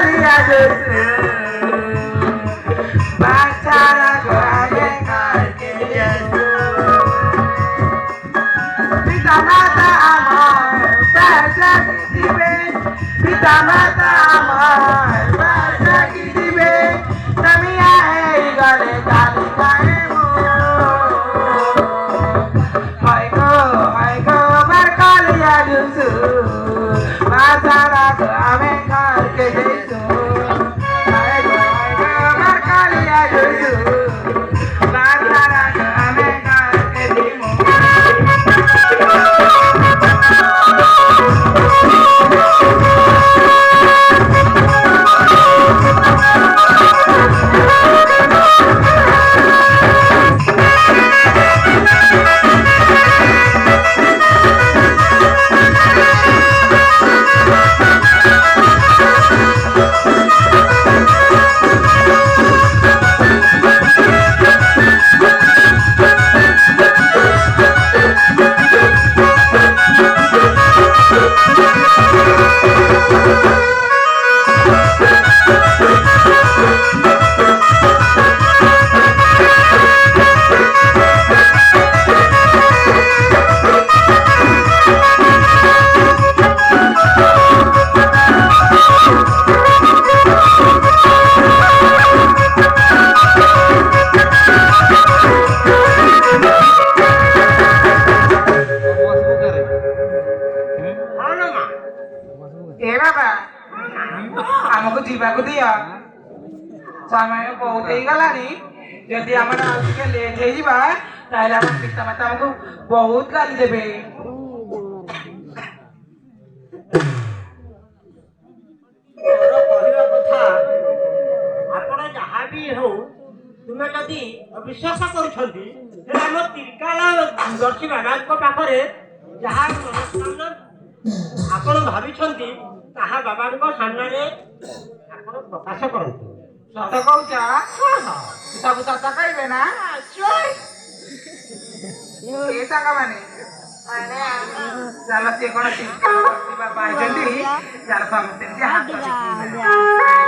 kalian justru pacara kami kalian Pita mata amor baca kitibe Pita mata amor baca kitibe Tamia gale kali kaemu Hai go barkali adusu Pacara kami kalian Hai go barkali adusu Pacara kami kalian ଆମକୁ ଯିବାକୁ ଦିଅ ସମୟ ବହୁତ ହେଇଗଲାଣି ଯଦି ଆମର ଆଉ ଟିକେ ଲେଟ୍ ହେଇଯିବା ତାହେଲେ ଆମ ପିତାମାତା ଆମକୁ ବହୁତ ଗାଳି ଦେବେ କହିବା କଥା ଆପଣ ଯାହା ବି ହଉ ତୁମେ ଯଦି ଅବିଶ୍ୱାସ କରୁଛନ୍ତି ହେଲେ ଆମ ତ୍ରିକାଳ ଦର୍ଶୀ ବାବାଙ୍କ ପାଖରେ ଯାହା ମନସ୍କାମନା ଆପଣ ଭାବିଛନ୍ତି ତାହା ବାବାଙ୍କ ସାମ୍ନାରେ ଆପଣ ପ୍ରକାଶ କରନ୍ତୁ ସତ କହୁଛ ସବୁ ସତ କହିବେ ନା ଏ ସାଙ୍ଗମାନେ ଚାଲ ସିଏ କଣ ତ୍ରିକାଳ ଦର୍ଶୀ ବାବା ହେଇଛନ୍ତି ଚାଲ ସମସ୍ତେ ହାତ